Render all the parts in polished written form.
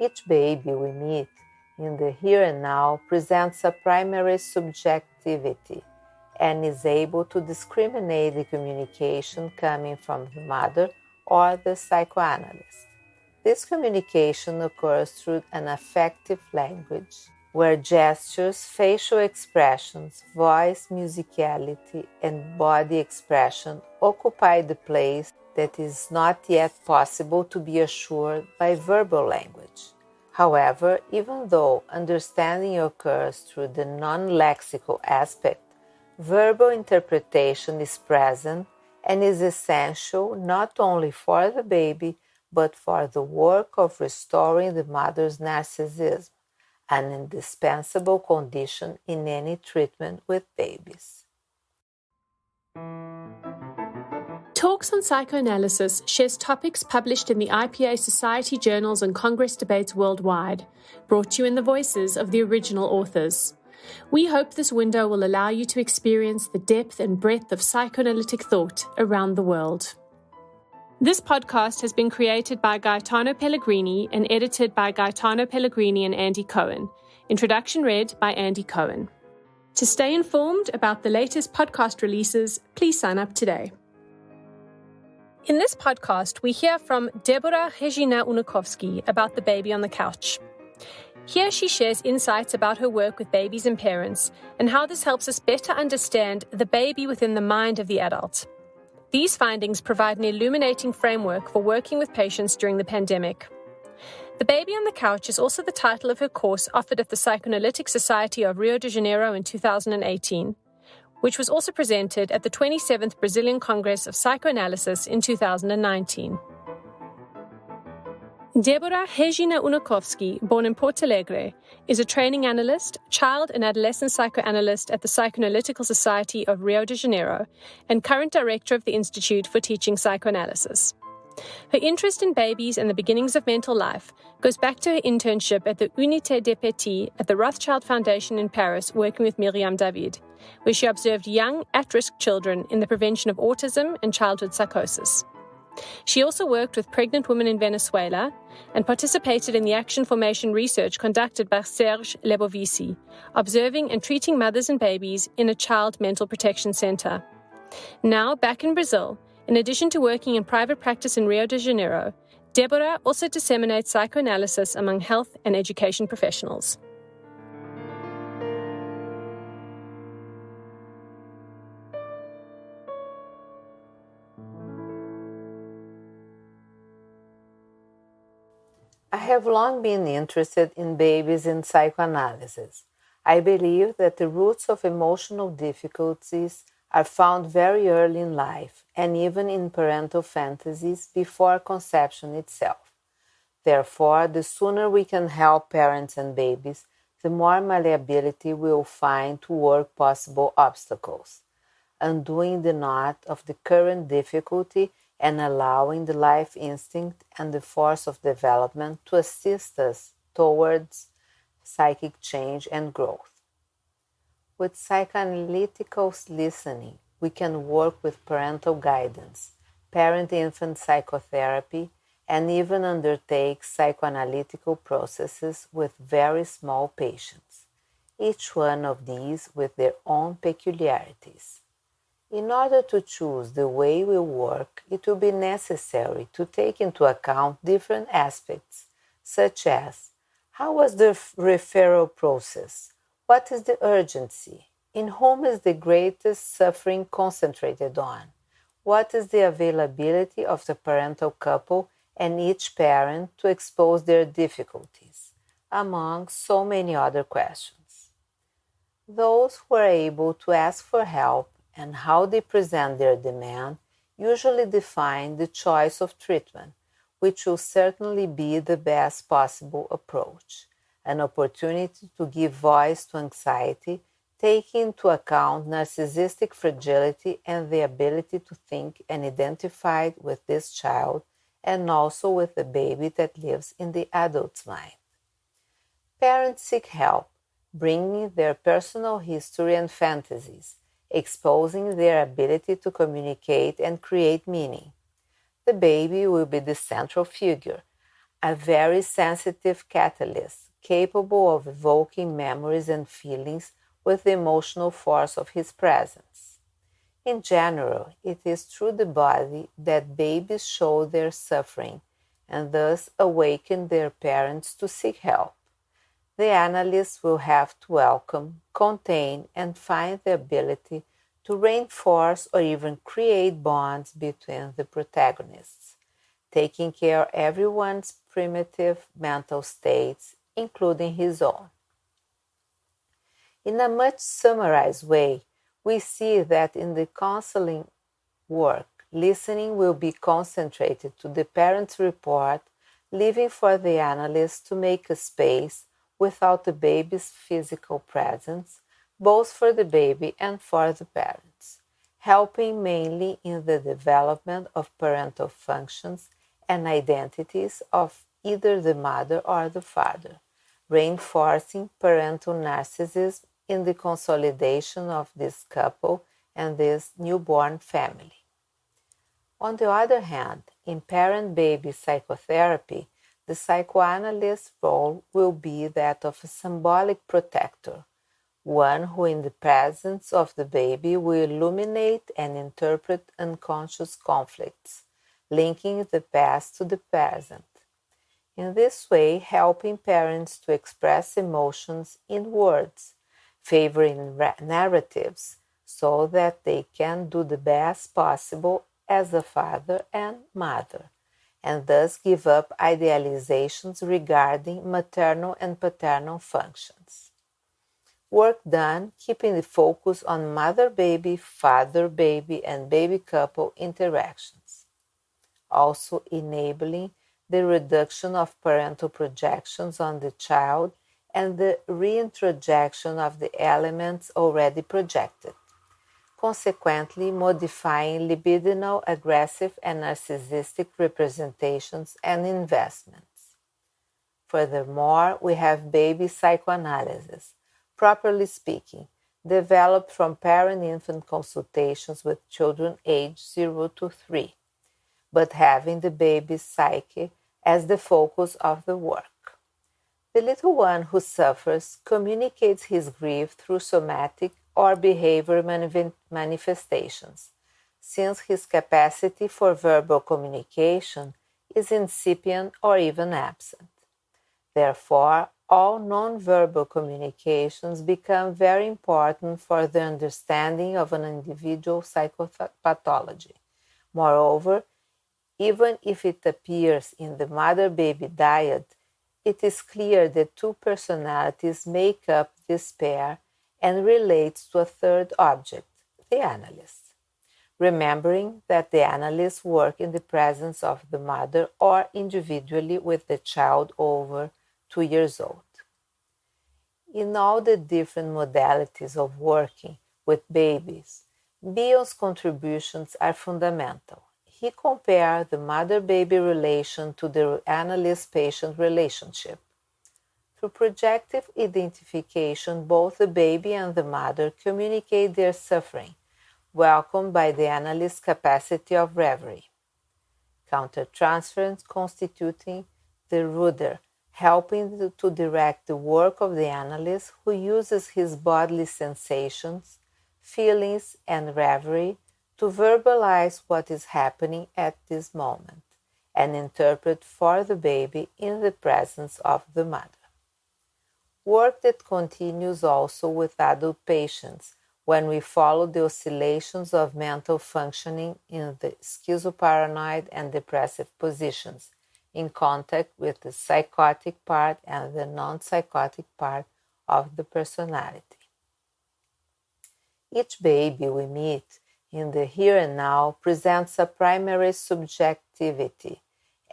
Each baby we meet in the here and now presents a primary subjectivity and is able to discriminate the communication coming from the mother or the psychoanalyst. This communication occurs through an affective language, where gestures, facial expressions, voice musicality, and body expression occupy the place that is not yet possible to be assured by verbal language. However, even though understanding occurs through the non-lexical aspect, verbal interpretation is present and is essential not only for the baby, but for the work of restoring the mother's narcissism, an indispensable condition in any treatment with babies. Talks on Psychoanalysis shares topics published in the IPA Society journals and Congress debates worldwide, brought to you in the voices of the original authors. We hope this window will allow you to experience the depth and breadth of psychoanalytic thought around the world. This podcast has been created by Gaetano Pellegrini and edited by Gaetano Pellegrini and Andy Cohen. Introduction read by Andy Cohen. To stay informed about the latest podcast releases, please sign up today. In this podcast, we hear from Débora Regina Unikowski about the baby on the couch. Here she shares insights about her work with babies and parents and how this helps us better understand the baby within the mind of the adult. These findings provide an illuminating framework for working with patients during the pandemic. The Baby on the Couch is also the title of her course offered at the Psychoanalytic Society of Rio de Janeiro in 2018, which was also presented at the 27th Brazilian Congress of Psychoanalysis in 2019. Débora Regina Unikowski, born in Porto Alegre, is a training analyst, child and adolescent psychoanalyst at the Psychoanalytical Society of Rio de Janeiro, and current director of the Institute for Teaching Psychoanalysis. Her interest in babies and the beginnings of mental life goes back to her internship at the Unité des Petits at the Rothschild Foundation in Paris, working with Myriam David, where she observed young, at-risk children in the prevention of autism and childhood psychosis. She also worked with pregnant women in Venezuela and participated in the action formation research conducted by Serge Lebovici, observing and treating mothers and babies in a child mental protection center. Now, back in Brazil, in addition to working in private practice in Rio de Janeiro, Débora also disseminates psychoanalysis among health and education professionals. I have long been interested in babies in psychoanalysis. I believe that the roots of emotional difficulties are found very early in life and even in parental fantasies before conception itself. Therefore, the sooner we can help parents and babies, the more malleability we will find to work possible obstacles, undoing the knot of the current difficulty and allowing the life instinct and the force of development to assist us towards psychic change and growth. With psychoanalytical listening, we can work with parental guidance, parent-infant psychotherapy, and even undertake psychoanalytical processes with very small patients, each one of these with their own peculiarities. In order to choose the way we work, it will be necessary to take into account different aspects, such as how was the referral process? What is the urgency? In whom is the greatest suffering concentrated on? What is the availability of the parental couple and each parent to expose their difficulties? Among so many other questions. Those who are able to ask for help and how they present their demand usually define the choice of treatment, which will certainly be the best possible approach. An opportunity to give voice to anxiety, taking into account narcissistic fragility and the ability to think and identify with this child and also with the baby that lives in the adult's mind. Parents seek help, bringing their personal history and fantasies, exposing their ability to communicate and create meaning. The baby will be the central figure, a very sensitive catalyst, capable of evoking memories and feelings with the emotional force of his presence. In general, it is through the body that babies show their suffering and thus awaken their parents to seek help. The analyst will have to welcome, contain, and find the ability to reinforce or even create bonds between the protagonists, taking care of everyone's primitive mental states, including his own. In a much summarized way, we see that in the counseling work, listening will be concentrated to the parent's report, leaving for the analyst to make a space without the baby's physical presence, both for the baby and for the parents, helping mainly in the development of parental functions and identities of either the mother or the father, reinforcing parental narcissism in the consolidation of this couple and this newborn family. On the other hand, in parent-baby psychotherapy, the psychoanalyst's role will be that of a symbolic protector, one who in the presence of the baby will illuminate and interpret unconscious conflicts, linking the past to the present. In this way, helping parents to express emotions in words, favoring narratives, so that they can do the best possible as a father and mother, and thus give up idealizations regarding maternal and paternal functions. Work done keeping the focus on mother-baby, father-baby, and baby couple interactions, also enabling the reduction of parental projections on the child and the reintroduction of the elements already projected, consequently modifying libidinal, aggressive, and narcissistic representations and investments. Furthermore, we have baby psychoanalysis, properly speaking, developed from parent-infant consultations with children aged 0 to 3, but having the baby's psyche as the focus of the work. The little one who suffers communicates his grief through somatic or behavior manifestations, since his capacity for verbal communication is incipient or even absent. Therefore, all non-verbal communications become very important for the understanding of an individual psychopathology. Moreover, even if it appears in the mother-baby dyad, it is clear that two personalities make up this pair and relates to a third object, the analyst, remembering that the analysts work in the presence of the mother or individually with the child over 2 years old. In all the different modalities of working with babies, Bion's contributions are fundamental. He compared the mother-baby relation to the analyst-patient relationship. Through projective identification, both the baby and the mother communicate their suffering, welcomed by the analyst's capacity of reverie. Countertransference constituting the rudder, helping to direct the work of the analyst who uses his bodily sensations, feelings, and reverie to verbalize what is happening at this moment and interpret for the baby in the presence of the mother. Work that continues also with adult patients when we follow the oscillations of mental functioning in the schizoparanoid and depressive positions in contact with the psychotic part and the non-psychotic part of the personality. Each baby we meet in the here and now presents a primary subjectivity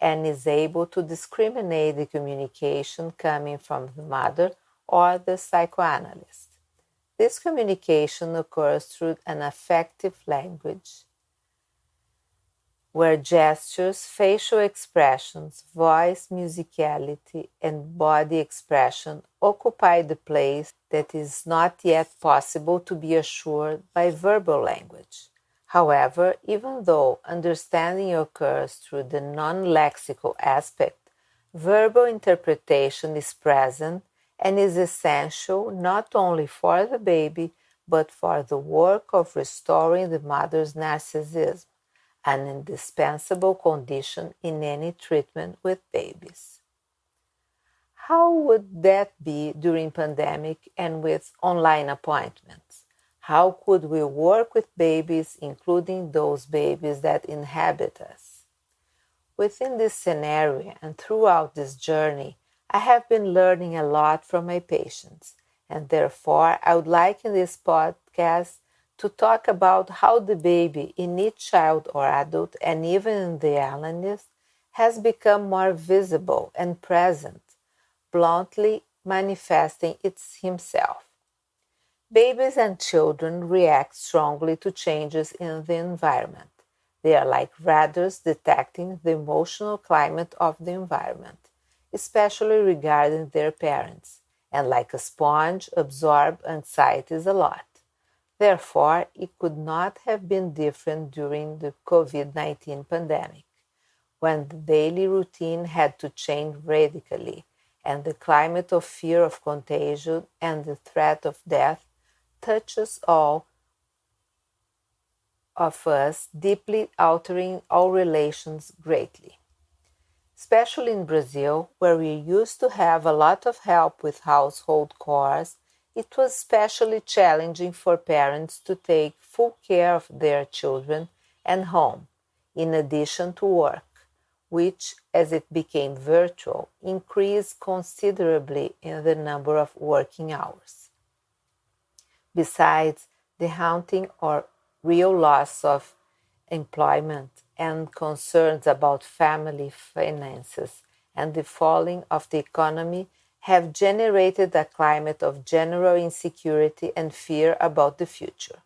and is able to discriminate the communication coming from the mother or the psychoanalyst. This communication occurs through an affective language, where gestures, facial expressions, voice, musicality, and body expression occupy the place that is not yet possible to be assured by verbal language. However, even though understanding occurs through the non-lexical aspect, verbal interpretation is present and is essential not only for the baby, but for the work of restoring the mother's narcissism, an indispensable condition in any treatment with babies. How would that be during pandemic and with online appointments? How could we work with babies, including those babies that inhabit us? Within this scenario and throughout this journey, I have been learning a lot from my patients, and therefore I would like in this podcast to talk about how the baby in each child or adult, and even in the alienist, has become more visible and present, bluntly manifesting himself. Babies and children react strongly to changes in the environment. They are like radars detecting the emotional climate of the environment, especially regarding their parents, and like a sponge absorb anxieties a lot. Therefore, it could not have been different during the COVID-19 pandemic, when the daily routine had to change radically, and the climate of fear of contagion and the threat of death touches all of us, deeply altering all relations greatly. Especially in Brazil, where we used to have a lot of help with household chores, it was especially challenging for parents to take full care of their children and home, in addition to work, which, as it became virtual, increased considerably in the number of working hours. Besides the haunting or real loss of employment and concerns about family finances and the falling of the economy have generated a climate of general insecurity and fear about the future.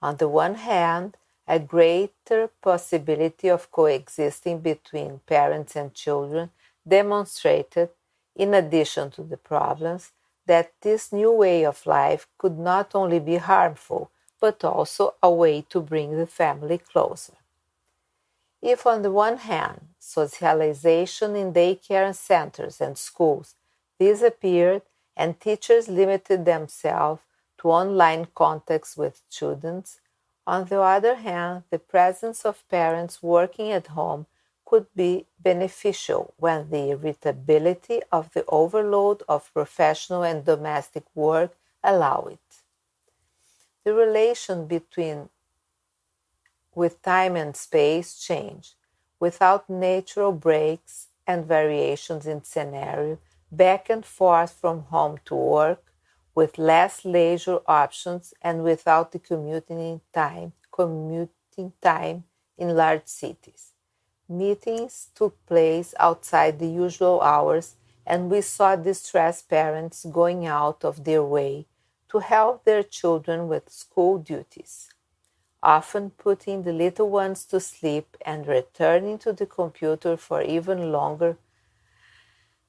On the one hand, a greater possibility of coexisting between parents and children demonstrated, in addition to the problems, that this new way of life could not only be harmful, but also a way to bring the family closer. If on the one hand, socialization in daycare centers and schools disappeared and teachers limited themselves to online contacts with students, on the other hand, the presence of parents working at home could be beneficial when the irritability of the overload of professional and domestic work allow it. The relation with time and space change, without natural breaks and variations in scenario, back and forth from home to work, with less leisure options and without the commuting time in large cities. Meetings took place outside the usual hours, and we saw distressed parents going out of their way to help their children with school duties, often putting the little ones to sleep and returning to the computer for even longer,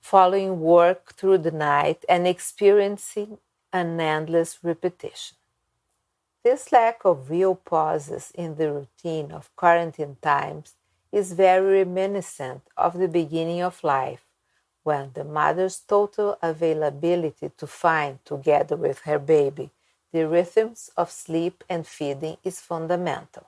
following work through the night and experiencing an endless repetition. This lack of real pauses in the routine of quarantine times is very reminiscent of the beginning of life, when the mother's total availability to find, together with her baby, the rhythms of sleep and feeding is fundamental.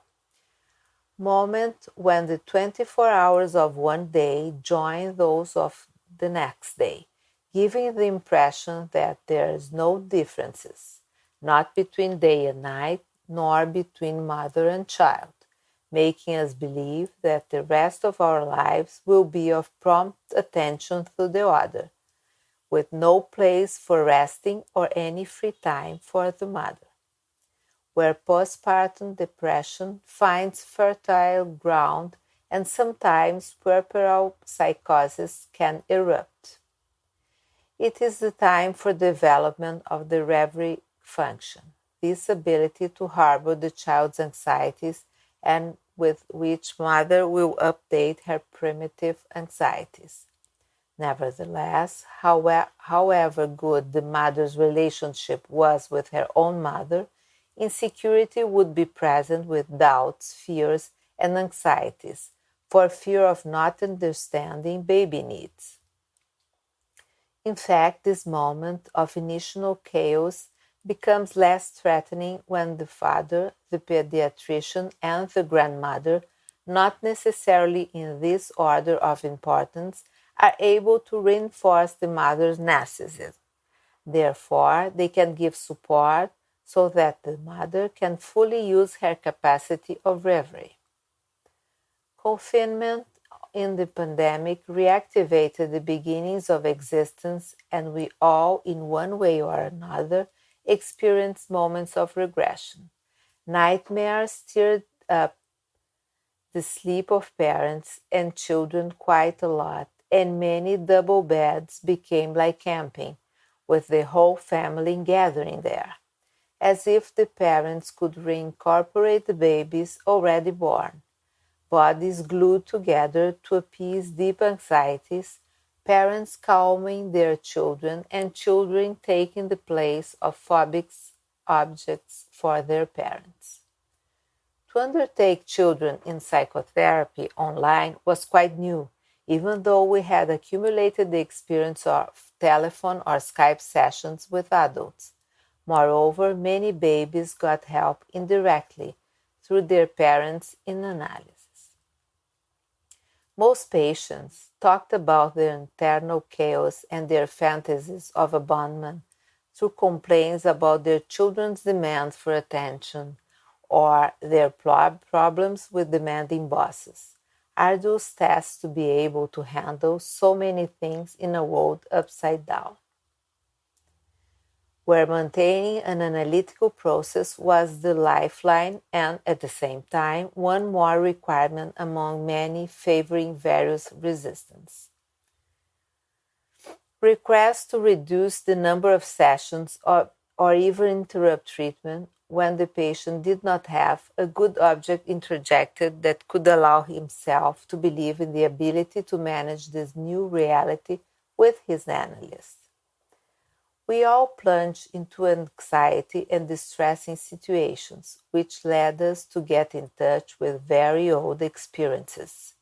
Moment when the 24 hours of one day join those of the next day, giving the impression that there is no differences, not between day and night, nor between mother and child, making us believe that the rest of our lives will be of prompt attention to the other, with no place for resting or any free time for the mother, where postpartum depression finds fertile ground and sometimes puerperal psychosis can erupt. It is the time for development of the reverie function, this ability to harbor the child's anxieties and with which mother will update her primitive anxieties. Nevertheless, however good the mother's relationship was with her own mother, insecurity would be present with doubts, fears, and anxieties, for fear of not understanding baby needs. In fact, this moment of initial chaos becomes less threatening when the father, the pediatrician, and the grandmother, not necessarily in this order of importance, are able to reinforce the mother's narcissism. Therefore, they can give support so that the mother can fully use her capacity of reverie. Confinement in the pandemic reactivated the beginnings of existence, and we all, in one way or another, experienced moments of regression. Nightmares stirred up the sleep of parents and children quite a lot, and many double beds became like camping, with the whole family gathering there, as if the parents could reincorporate the babies already born. Bodies glued together to appease deep anxieties, parents calming their children, and children taking the place of phobic objects for their parents. To undertake children in psychotherapy online was quite new, even though we had accumulated the experience of telephone or Skype sessions with adults. Moreover, many babies got help indirectly through their parents in analysis. Most patients talked about their internal chaos and their fantasies of abandonment through complaints about their children's demands for attention or their problems with demanding bosses. Arduous tasks to be able to handle so many things in a world upside down, where maintaining an analytical process was the lifeline and, at the same time, one more requirement among many favoring various resistance. Requests to reduce the number of sessions or even interrupt treatment when the patient did not have a good object interjected that could allow himself to believe in the ability to manage this new reality with his analyst. We all plunged into anxiety and distressing situations, which led us to get in touch with very old experiences.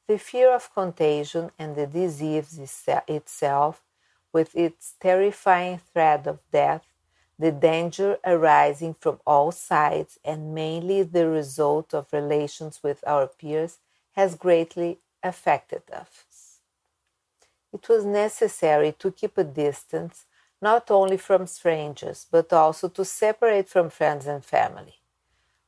The fear of contagion and the disease itself, with its terrifying threat of death, the danger arising from all sides and mainly the result of relations with our peers, has greatly affected us. It was necessary to keep a distance not only from strangers, but also to separate from friends and family.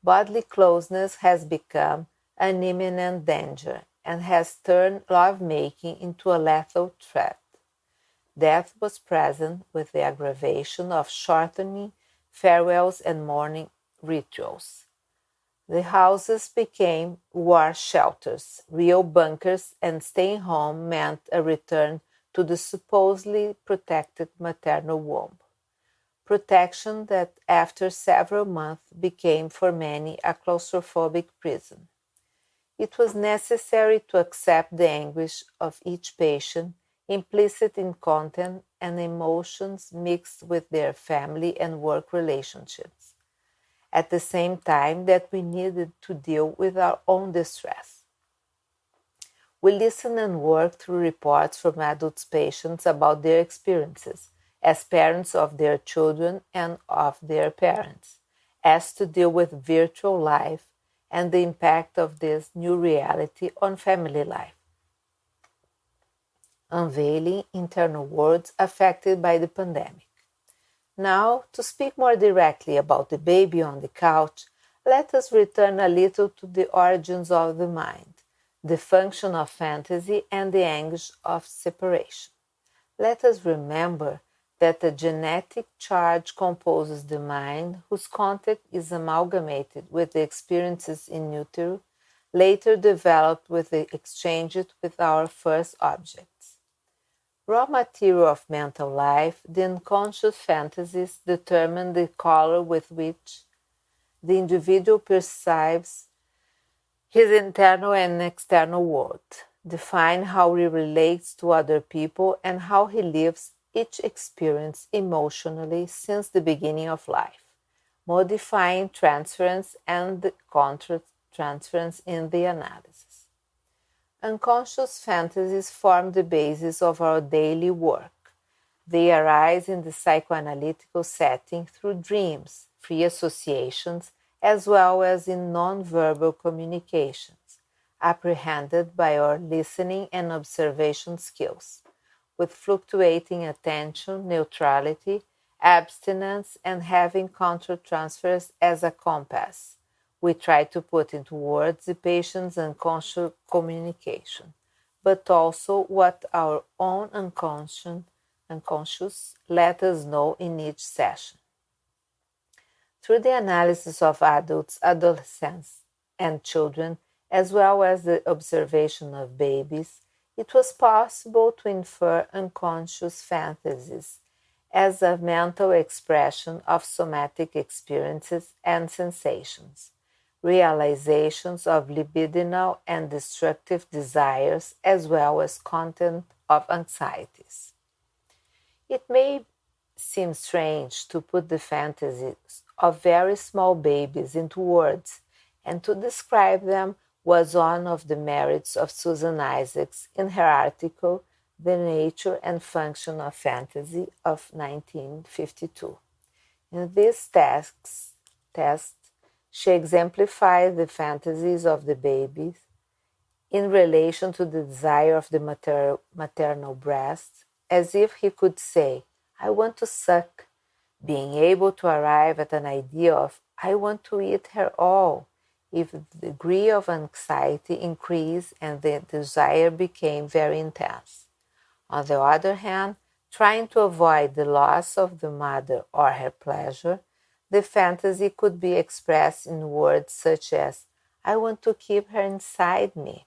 Bodily closeness has become an imminent danger and has turned lovemaking into a lethal threat. Death was present with the aggravation of shortening farewells and mourning rituals. The houses became war shelters, real bunkers, and staying home meant a return to the supposedly protected maternal womb. Protection that after several months became for many a claustrophobic prison. It was necessary to accept the anguish of each patient, implicit in content and emotions mixed with their family and work relationships, at the same time that we needed to deal with our own distress. We listen and work through reports from adult patients about their experiences as parents of their children and of their parents, as to deal with virtual life and the impact of this new reality on family life. Unveiling internal worlds affected by the pandemic. Now, to speak more directly about the baby on the couch, let us return a little to the origins of the mind, the function of fantasy, and the anguish of separation. Let us remember that the genetic charge composes the mind, whose content is amalgamated with the experiences in utero, later developed with the exchange with our first objects. Raw material of mental life, the unconscious fantasies determine the color with which the individual perceives his internal and external world, define how he relates to other people and how he lives each experience emotionally since the beginning of life, modifying transference and counter-transference in the analysis. Unconscious fantasies form the basis of our daily work. They arise in the psychoanalytical setting through dreams, free associations, as well as in non-verbal communications, apprehended by our listening and observation skills, with fluctuating attention, neutrality, abstinence, and having counter-transfers as a compass. We try to put into words the patient's unconscious communication, but also what our own unconscious let us know in each session. Through the analysis of adults, adolescents, and children, as well as the observation of babies, it was possible to infer unconscious fantasies as a mental expression of somatic experiences and sensations, realizations of libidinal and destructive desires, as well as content of anxieties. It may seem strange to put the fantasies of very small babies into words, and to describe them was one of the merits of Susan Isaacs in her article The Nature and Function of Fantasy of 1952. In this test, she exemplified the fantasies of the babies in relation to the desire of the maternal breast, as if he could say, "I want to suck," being able to arrive at an idea of, "I want to eat her all," if the degree of anxiety increased and the desire became very intense. On the other hand, trying to avoid the loss of the mother or her pleasure, the fantasy could be expressed in words such as, "I want to keep her inside me."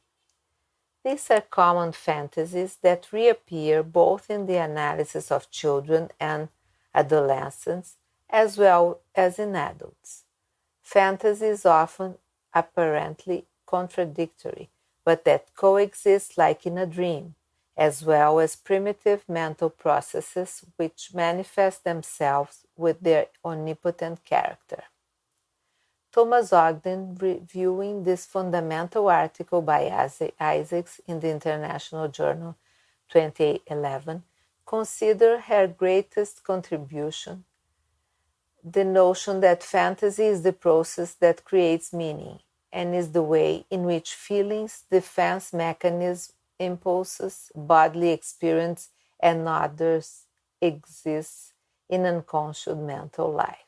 These are common fantasies that reappear both in the analysis of children and adolescents, as well as in adults. Fantasies often apparently contradictory, but that coexist like in a dream, as well as primitive mental processes which manifest themselves with their omnipotent character. Thomas Ogden, reviewing this fundamental article by Isaacs in the International Journal 2011, considered her greatest contribution the notion that fantasy is the process that creates meaning and is the way in which feelings, defense mechanisms, impulses, bodily experience, and others exist in unconscious mental life.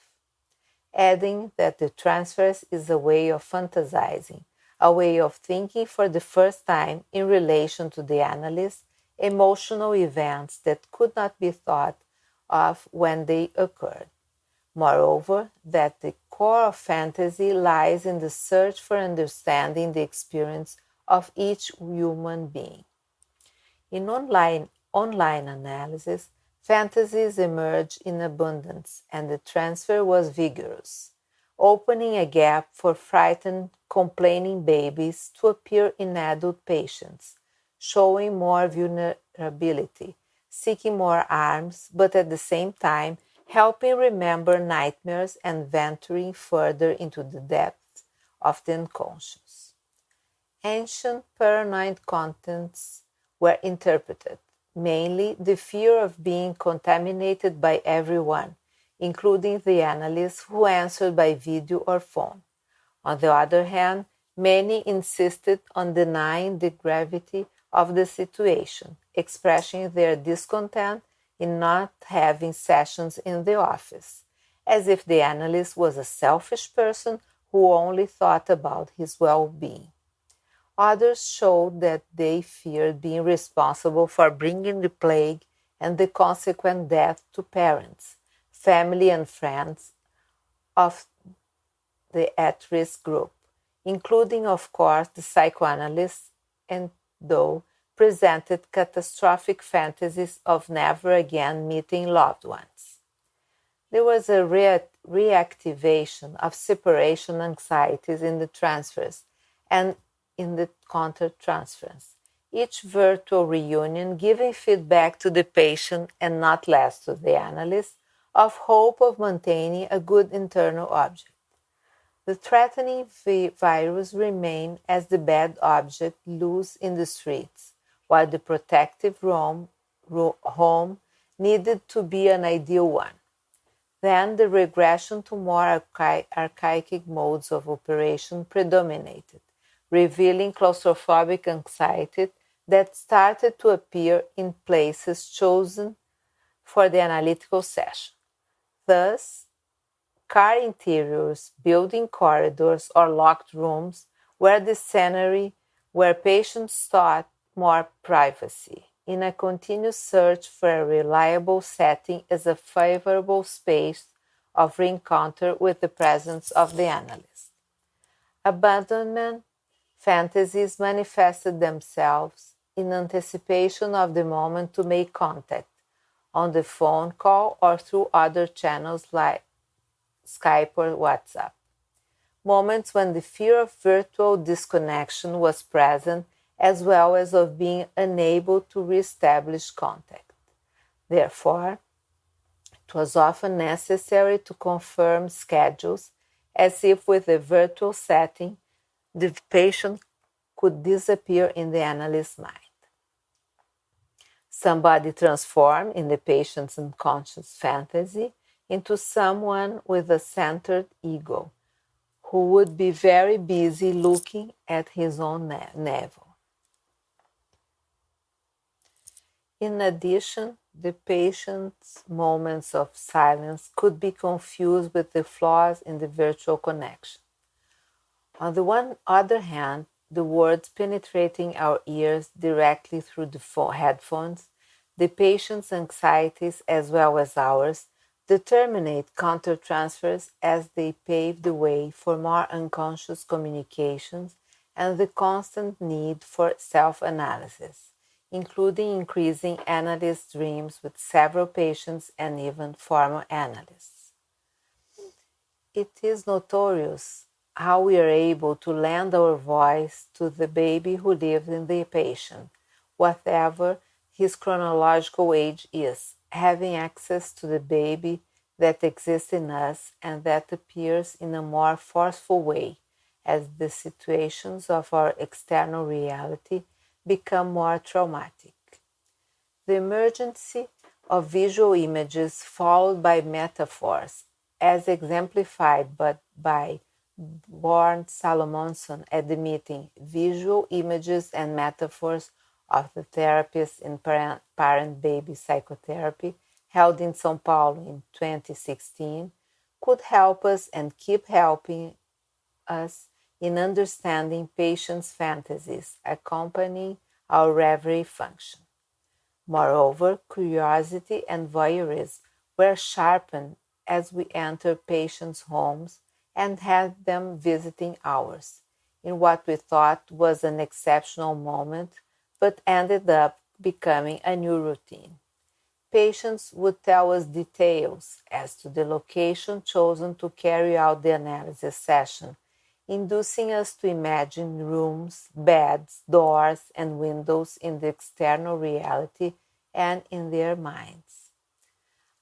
Adding that the transference is a way of fantasizing, a way of thinking for the first time in relation to the analyst, emotional events that could not be thought of when they occurred. Moreover, that the core of fantasy lies in the search for understanding the experience of each human being. In online analysis, fantasies emerged in abundance, and the transfer was vigorous, opening a gap for frightened, complaining babies to appear in adult patients, showing more vulnerability, seeking more arms, but at the same time helping remember nightmares and venturing further into the depths of the unconscious. Ancient paranoid contents were interpreted, mainly the fear of being contaminated by everyone, including the analysts who answered by video or phone. On the other hand, many insisted on denying the gravity of the situation, expressing their discontent in not having sessions in the office, as if the analyst was a selfish person who only thought about his well-being. Others showed that they feared being responsible for bringing the plague and the consequent death to parents, family, and friends of the at-risk group, including, of course, the psychoanalysts, and though presented catastrophic fantasies of never again meeting loved ones. There was a reactivation of separation anxieties in the transfers, and in the countertransference, each virtual reunion giving feedback to the patient and not less to the analyst of hope of maintaining a good internal object. The threatening virus remained as the bad object loose in the streets, while the protective home needed to be an ideal one. Then the regression to more archaic modes of operation predominated, revealing claustrophobic anxiety that started to appear in places chosen for the analytical session. Thus, car interiors, building corridors, or locked rooms were the scenery where patients sought more privacy, in a continuous search for a reliable setting as a favorable space of reencounter with the presence of the analyst. Abandonment fantasies manifested themselves in anticipation of the moment to make contact, on the phone call or through other channels like Skype or WhatsApp. Moments when the fear of virtual disconnection was present, as well as of being unable to reestablish contact. Therefore, it was often necessary to confirm schedules, as if with a virtual setting, the patient could disappear in the analyst's mind. Somebody transformed in the patient's unconscious fantasy into someone with a centered ego, who would be very busy looking at his own navel. In addition, the patient's moments of silence could be confused with the flaws in the virtual connection. On the other hand, the words penetrating our ears directly through the headphones, the patient's anxieties as well as ours, determinate countertransfers as they pave the way for more unconscious communications and the constant need for self-analysis, including increasing analyst dreams with several patients and even former analysts. It is notorious how we are able to lend our voice to the baby who lives in the patient, whatever his chronological age is, having access to the baby that exists in us and that appears in a more forceful way as the situations of our external reality become more traumatic. The emergence of visual images followed by metaphors, as exemplified by Born Salomonson at the meeting Visual Images and Metaphors of the Therapists in Parent-Baby Psychotherapy, held in São Paulo in 2016, could help us and keep helping us in understanding patients' fantasies accompanying our reverie function. Moreover, curiosity and voyeurism were sharpened as we entered patients' homes and had them visiting ours, in what we thought was an exceptional moment, but ended up becoming a new routine. Patients would tell us details as to the location chosen to carry out the analysis session, inducing us to imagine rooms, beds, doors, and windows in the external reality and in their minds.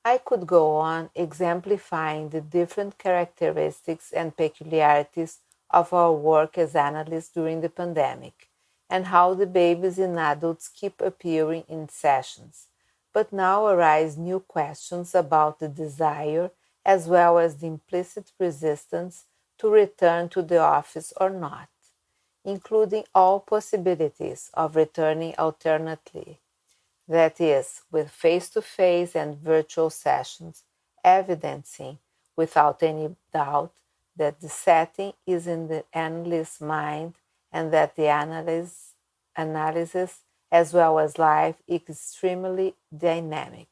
I could go on exemplifying the different characteristics and peculiarities of our work as analysts during the pandemic, and how the babies and adults keep appearing in sessions. But now arise new questions about the desire as well as the implicit resistance to return to the office or not, including all possibilities of returning alternately, that is, with face-to-face and virtual sessions, evidencing without any doubt that the setting is in the analyst's mind and that the analysis as well as life is extremely dynamic.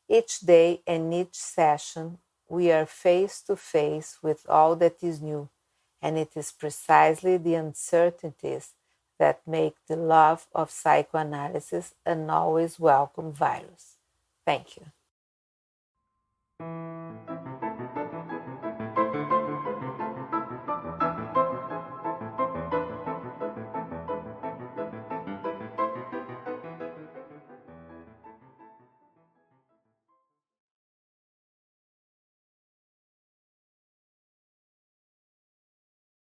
Each day and each session we are face to face with all that is new, and it is precisely the uncertainties that make the love of psychoanalysis an always welcome virus. Thank you.